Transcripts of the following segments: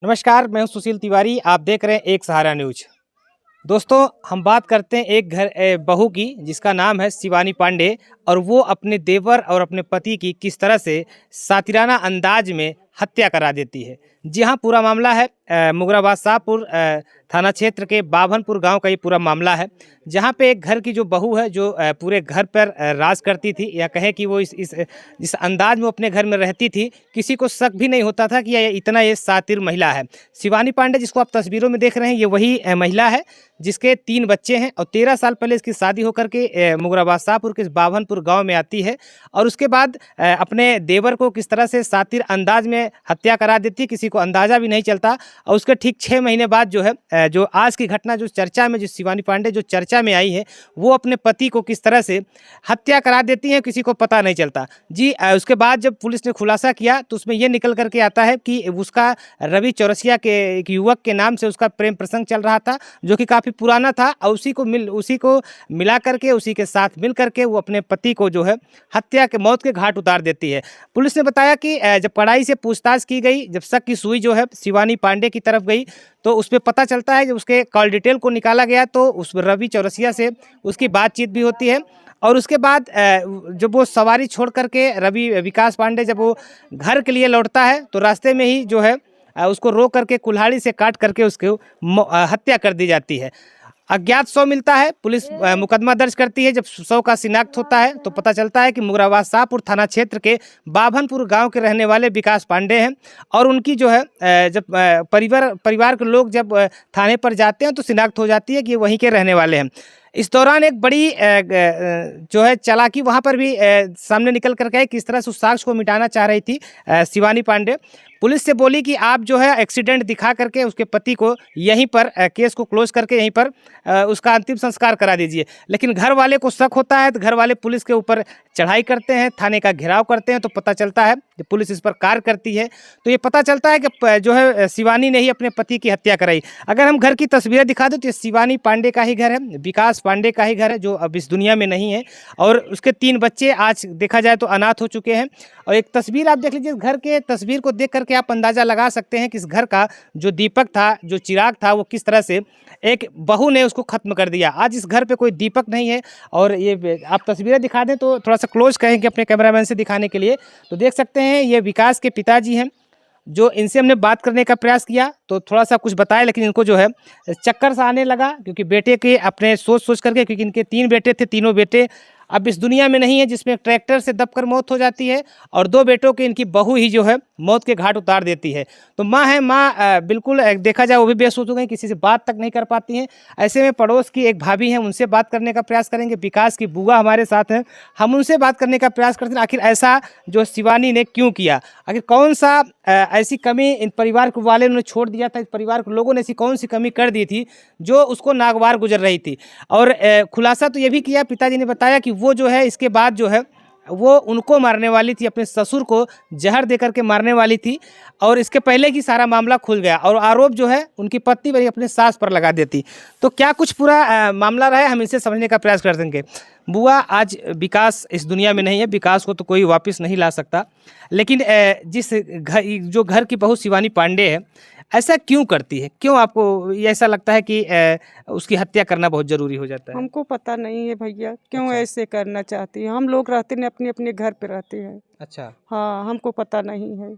नमस्कार, मैं हूं सुशील तिवारी। आप देख रहे हैं एक सहारा न्यूज। दोस्तों, हम बात करते हैं एक बहू की जिसका नाम है शिवानी पांडे, और वो अपने देवर और अपने पति की किस तरह से सातिराना अंदाज में हत्या करा देती है। जी हाँ, पूरा मामला है मुगराबाद शाहपुर थाना क्षेत्र के बाभनपुर गांव का ये पूरा मामला है, जहां पे एक घर की जो बहू है जो पूरे घर पर राज करती थी, या कहें कि वो इस अंदाज में अपने घर में रहती थी। किसी को शक भी नहीं होता था कि ये शातिर महिला है। शिवानी पांडे, जिसको आप तस्वीरों में देख रहे हैं, ये वही महिला है जिसके 3 बच्चे हैं, और 13 साल पहले इसकी शादी होकर के मुगराबाद शाहपुर के बाभनपुर गांव में आती है। और उसके बाद अपने देवर को किस तरह से शातिर अंदाज में हत्या करा देती है, किसी को अंदाज़ा भी नहीं चलता। और उसके ठीक 6 महीने बाद जो है जो आज की घटना जो चर्चा में, जो शिवानी पांडे जो चर्चा में आई है, वो अपने पति को किस तरह से हत्या करा देती है, किसी को पता नहीं चलता। जी उसके बाद जब पुलिस ने खुलासा किया तो उसमें ये निकल करके आता है कि उसका रवि चौरसिया के एक युवक के नाम से उसका प्रेम प्रसंग चल रहा था, जो कि काफ़ी पुराना था। और उसी को मिला करके, उसी के साथ मिल करके वो अपने पति को जो है हत्या के मौत के घाट उतार देती है। पुलिस ने बताया कि जब कड़ाई से पूछताछ की गई, जब शक की सुई जो है शिवानी पांडे की तरफ गई, तो उसमें पता चलता है, जब उसके कॉल डिटेल को निकाला गया तो उस रवि चौरसिया से उसकी बातचीत भी होती है। और उसके बाद जब वो सवारी छोड़ करके रवि विकास पांडे जब वो घर के लिए लौटता है, तो रास्ते में ही जो है उसको रोक करके कुल्हाड़ी से काट करके उसको हत्या कर दी जाती है। अज्ञात शव मिलता है, पुलिस मुकदमा दर्ज करती है। जब शव का शिनाख्त होता है तो पता चलता है कि मुगराबाद शाहपुर थाना क्षेत्र के बाभनपुर गांव के रहने वाले विकास पांडे हैं। और उनकी जो है जब परिवार के लोग जब थाने पर जाते हैं तो शिनाख्त हो जाती है कि ये वहीं के रहने वाले हैं। इस दौरान एक बड़ी जो है चालाकी वहाँ पर भी सामने निकल कर के किस तरह से उस साक्ष्य को मिटाना चाह रही थी शिवानी पांडे। पुलिस से बोली कि आप जो है एक्सीडेंट दिखा करके उसके पति को यहीं पर केस को क्लोज करके यहीं पर उसका अंतिम संस्कार करा दीजिए। लेकिन घर वाले को शक होता है, तो घर वाले पुलिस के ऊपर चढ़ाई करते हैं, थाने का घेराव करते हैं। तो पता चलता है कि पुलिस इस पर कार्य करती है, तो ये पता चलता है कि जो है शिवानी ने ही अपने पति की हत्या कराई। अगर हम घर की तस्वीरें दिखा दें तो ये शिवानी पांडे का ही घर है, विकास पांडे का ही घर है, जो अब इस दुनिया में नहीं है। और उसके 3 बच्चे आज देखा जाए तो अनाथ हो चुके हैं। और एक तस्वीर आप देख लीजिए, घर के तस्वीर को देख करके आप अंदाज़ा लगा सकते हैं कि इस घर का जो दीपक था, जो चिराग था, वो किस तरह से एक बहू ने उसको खत्म कर दिया। आज इस घर पे कोई दीपक नहीं है। और ये आप तस्वीरें दिखा दें तो थोड़ा सा क्लोज कहेंगे अपने कैमरामैन से दिखाने के लिए, तो देख सकते हैं ये विकास के पिताजी हैं। जो इनसे हमने बात करने का प्रयास किया तो थोड़ा सा कुछ बताया, लेकिन इनको जो है चक्कर सा आने लगा, क्योंकि बेटे के अपने सोच करके, क्योंकि इनके 3 बेटे थे, तीनों बेटे अब इस दुनिया में नहीं है, जिसमें ट्रैक्टर से दबकर मौत हो जाती है, और 2 बेटों की इनकी बहू ही जो है मौत के घाट उतार देती है। तो माँ है, माँ बिल्कुल देखा जाए वो भी बेहोश हो गई, किसी से बात तक नहीं कर पाती हैं। ऐसे में पड़ोस की एक भाभी हैं, उनसे बात करने का प्रयास करेंगे। विकास की बुआ हमारे साथ हैं, हम उनसे बात करने का प्रयास करते हैं। आखिर ऐसा जो शिवानी ने क्यों किया, आखिर कौन सा ऐसी कमी इन परिवार के वाले ने छोड़ दिया था, इस परिवार के लोगों ने ऐसी कौन सी कमी कर दी थी जो उसको नागवार गुजर रही थी। और खुलासा तो ये भी किया, पिताजी ने बताया कि वो जो है इसके बाद जो है वो उनको मारने वाली थी, अपने ससुर को जहर दे करके मारने वाली थी। और इसके पहले ही सारा मामला खुल गया, और आरोप जो है उनकी पत्नी पर अपने सास पर लगा देती। तो क्या कुछ पूरा मामला रहा है, हम इसे समझने का प्रयास कर देंगे। बुआ, आज विकास इस दुनिया में नहीं है, विकास को तो कोई वापस नहीं ला सकता, लेकिन जो घर की बहू शिवानी पांडे है, ऐसा क्यों करती है? क्यों आपको ये ऐसा लगता है कि उसकी हत्या करना बहुत ज़रूरी हो जाता है? हमको पता नहीं है भैया, क्यों अच्छा। ऐसे करना चाहती है। हम लोग रहते हैं अपने अपने घर पे रहते हैं। अच्छा। हाँ, हमको पता नहीं है।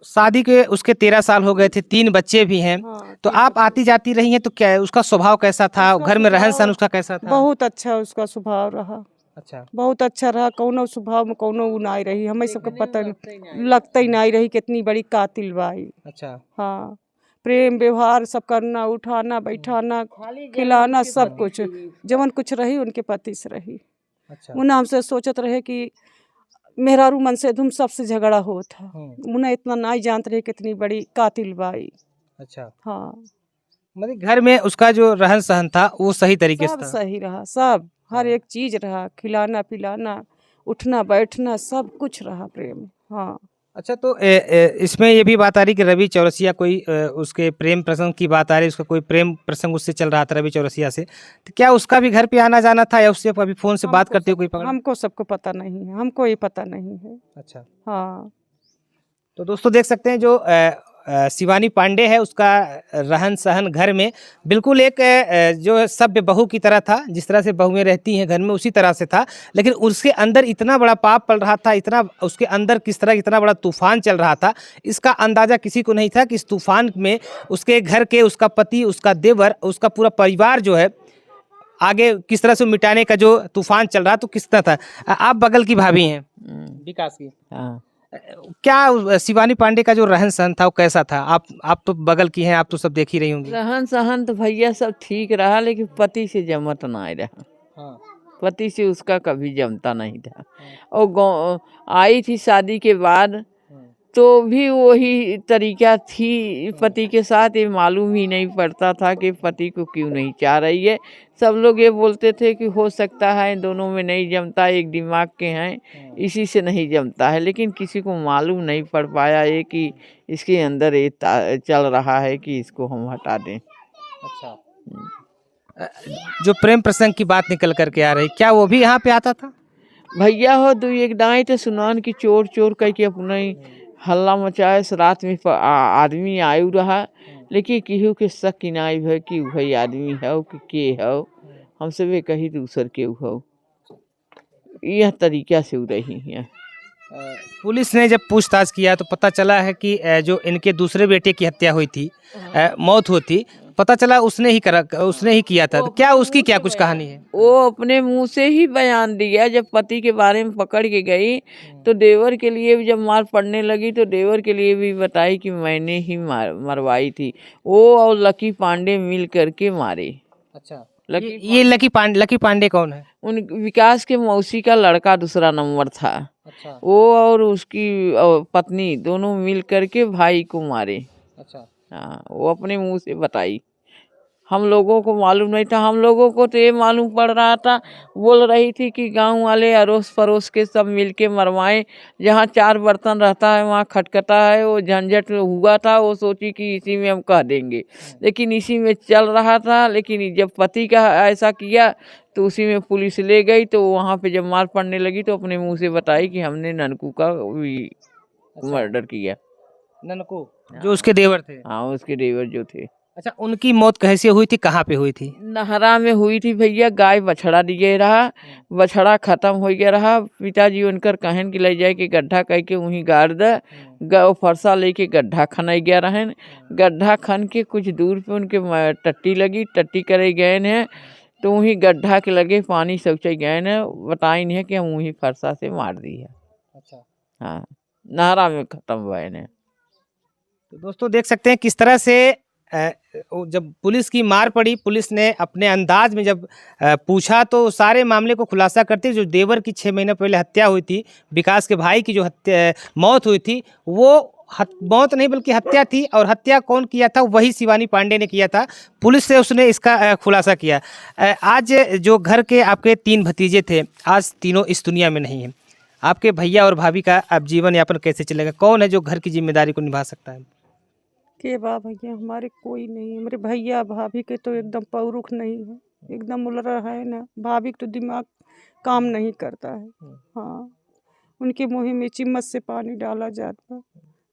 शादी के उसके 13 साल हो गए थे, 3 बच्चे भी हैं। हाँ, तो 3 आप बच्चे। आती जाती रही हैं, तो क्या उसका स्वभाव कैसा था? उसका घर में रहन सहन स्वभाव उसका कैसा था? बहुत अच्छा उसका स्वभाव रहा, अच्छा। बहुत अच्छा रहा। कौनो स्वभाव में कौनो उ नहीं रही, हमें सबको पता लगता ही नहीं रही कितनी बड़ी कातिल बाई। अच्छा। हाँ, प्रेम व्यवहार सब करना, उठाना बैठाना, खिलाना, सब कुछ जवन कुछ रही उनके पति से रही। अच्छा। मुन्ना हमसे सोचत रहे कि मेहरारू मन से धुम सबसे झगड़ा हो था। मुन्ना इतना नहीं जानते रहे कितनी बड़ी कातिल बाई। अच्छा। हाँ, मतलब घर में उसका जो रहन सहन था वो सही तरीके से सब था? सही रहा, सब हर एक चीज रहा, खिलाना पिलाना, उठना बैठना, सब कुछ रहा प्रेम। हाँ। अच्छा, तो इसमें ये भी बात आ रही कि रवि चौरसिया कोई उसके प्रेम प्रसंग की बात आ रही, उसका कोई प्रेम प्रसंग उससे चल रहा था रवि चौरसिया से। तो क्या उसका भी घर पे आना जाना था, या उससे कभी फ़ोन से बात करते हुए कोई पकड़ा? हमको सबको पता नहीं है, हमको ये पता नहीं है। अच्छा। हाँ। तो दोस्तों देख सकते हैं जो शिवानी पांडे है उसका रहन सहन घर में बिल्कुल एक जो सभ्य बहू की तरह था, जिस तरह से बहुएं रहती हैं घर में उसी तरह से था। लेकिन उसके अंदर इतना बड़ा पाप पल रहा था, इतना उसके अंदर किस तरह इतना बड़ा तूफान चल रहा था, इसका अंदाज़ा किसी को नहीं था कि इस तूफान में उसके घर के, उसका पति, उसका देवर, उसका पूरा परिवार जो है आगे किस तरह से मिटाने का जो तूफान चल रहा तो किस तरह था। आप बगल की भाभी हैं विकास की, हाँ। क्या शिवानी पांडे का जो रहन सहन था वो कैसा था? आप तो बगल की हैं, आप तो सब देख ही रही होंगी। रहन सहन तो भैया सब ठीक रहा, लेकिन पति से जमत ना रहा। हाँ, पति से उसका कभी जमता नहीं था। और गाँव आई थी शादी के बाद तो भी वही तरीका थी पति के साथ। ये मालूम ही नहीं पड़ता था कि पति को क्यों नहीं चाह रही है। सब लोग ये बोलते थे कि हो सकता है दोनों में नहीं जमता, एक दिमाग के हैं इसी से नहीं जमता है। लेकिन किसी को मालूम नहीं पड़ पाया ये कि इसके अंदर ये चल रहा है कि इसको हम हटा दें। अच्छा। जो प्रेम प्रसंग की बात निकल करके आ रही, क्या वो भी यहाँ पे आता था? भैया हो दो एक दाएँ थे सुनान की चोर चोर कह के अपना ही हल्ला मचाए। रात में आदमी आयु रहा, लेकिन केहू के शक की नाई है कि वही आदमी है कि के है। हम सब कही दूसर के हो। यह तरीका से उ रही है। पुलिस ने जब पूछताछ किया तो पता चला है कि जो इनके दूसरे बेटे की हत्या हुई थी, मौत हुई थी, पता चला उसने ही किया था। तो क्या उसकी क्या कुछ कहानी है? वो अपने मुंह से ही बयान दिया। जब पति के बारे में पकड़ के गई तो देवर के लिए भी जब मार पड़ने लगी तो देवर के लिए भी बताई कि मैंने ही मरवाई थी। वो और लकी पांडे मिल करके मारे। अच्छा, ये लकी पांडे कौन है? उन विकास के मौसी का लड़का दूसरा नंबर था। अच्छा, वो और उसकी पत्नी दोनों मिल करके भाई को मारे। अच्छा। हाँ, वो अपने मुंह से बताई। हम लोगों को मालूम नहीं था। हम लोगों को तो ये मालूम पड़ रहा था, बोल रही थी कि गांव वाले अड़ोस पड़ोस के सब मिलके मरवाएं। जहाँ 4 बर्तन रहता है वहाँ खटखटा है। वो झंझट हुआ था, वो सोची कि इसी में हम कह देंगे, लेकिन इसी में चल रहा था। लेकिन जब पति का ऐसा किया तो उसी में पुलिस ले गई। तो वहाँ पे जब मार पड़ने लगी तो अपने मुँह से बताई कि हमने ननकू का मर्डर किया। ननकू जो उसके देवर थे? हाँ, उसके देवर जो थे। अच्छा, उनकी मौत कैसे हुई थी, कहाँ पे हुई थी? नहरा में हुई थी भैया। गाय बछड़ा दिए रहा, बछड़ा खत्म हो गया रहा। पिताजी उनकर कहन कि ले जाए कि गड्ढा कह के वहीं गाड़ दे। गौ फरसा लेके गड्ढा खनाई गया रहन। गड्ढा खन के कुछ दूर पे उनके टट्टी लगी। टट्टी करे गए हैं तो वहीं गड्ढा के लगे पानी शौचे गए हैं। बताई नहीं है कि हम वहीं फरसा से मार दी है। अच्छा। हाँ, नहरा में खत्म हुआ है। तो दोस्तों देख सकते हैं किस तरह से जब पुलिस की मार पड़ी, पुलिस ने अपने अंदाज में जब पूछा तो सारे मामले को खुलासा करते। जो देवर की 6 महीने पहले हत्या हुई थी, विकास के भाई की जो मौत हुई थी, वो मौत नहीं बल्कि हत्या थी। और हत्या कौन किया था? वही शिवानी पांडे ने किया था। पुलिस से उसने इसका खुलासा किया। आज जो घर के आपके 3 भतीजे थे, आज तीनों इस दुनिया में नहीं है। आपके भैया और भाभी का अब जीवन यापन कैसे चलेगा? कौन है जो घर की जिम्मेदारी को निभा सकता है? के बा भैया हमारे कोई नहीं है। मेरे भैया भाभी के तो एकदम पौरुख नहीं है, एकदम उलरा है ना। भाभी का तो दिमाग काम नहीं करता है। हाँ, उनके मुँह में चम्मच से पानी डाला जाता,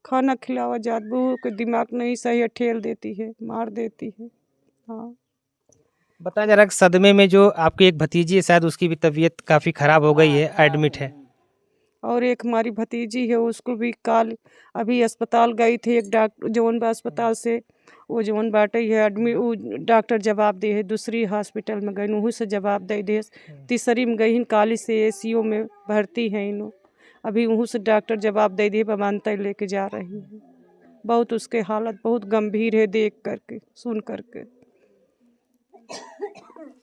खाना खिलावा जात, बहू के दिमाग नहीं सही है, ठेल देती है, मार देती है। हाँ, बताया जा रहा है कि सदमे में जो आपकी एक भतीजी है, शायद उसकी भी तबीयत काफ़ी ख़राब हो गई है, एडमिट है। और एक हमारी भतीजी है, उसको भी काल अभी अस्पताल गई थी। एक डॉक्टर जौन बा अस्पताल से वो जौन बाटे है एडमिट, वो डॉक्टर जवाब दे है। दूसरी हॉस्पिटल में गई, वहीं से जवाब दे दे। तीसरी में गई काली से एसीयू में भर्ती हैं इन्हों। अभी वहीं से डॉक्टर जवाब दे दिए, बमानता लेके जा रही है। बहुत उसके हालत बहुत गंभीर है, देख करके सुन करके।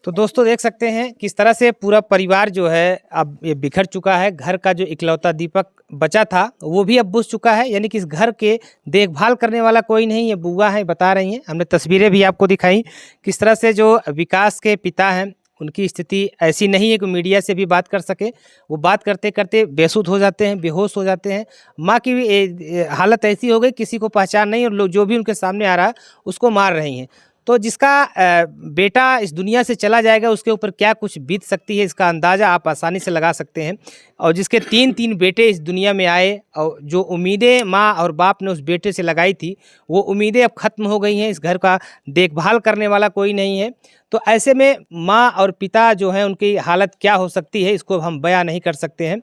तो दोस्तों देख सकते हैं किस तरह से पूरा परिवार जो है अब ये बिखर चुका है। घर का जो इकलौता दीपक बचा था वो भी अब बुझ चुका है, यानी कि इस घर के देखभाल करने वाला कोई नहीं है। बुआ है, बता रही हैं, हमने तस्वीरें भी आपको दिखाई किस तरह से जो विकास के पिता हैं उनकी स्थिति ऐसी नहीं है कि मीडिया से भी बात कर सके। वो बात करते करते बेसुध हो जाते हैं, बेहोश हो जाते हैं। माँ की भी हालत ऐसी हो गई, किसी को पहचान नहीं, और लोग जो भी उनके सामने आ रहा है उसको मार रही हैं। तो जिसका बेटा इस दुनिया से चला जाएगा उसके ऊपर क्या कुछ बीत सकती है, इसका अंदाज़ा आप आसानी से लगा सकते हैं। और जिसके 3 बेटे इस दुनिया में आए और जो उम्मीदें माँ और बाप ने उस बेटे से लगाई थी, वो उम्मीदें अब ख़त्म हो गई हैं। इस घर का देखभाल करने वाला कोई नहीं है। तो ऐसे में माँ और पिता जो हैं उनकी हालत क्या हो सकती है, इसको हम बयां नहीं कर सकते हैं।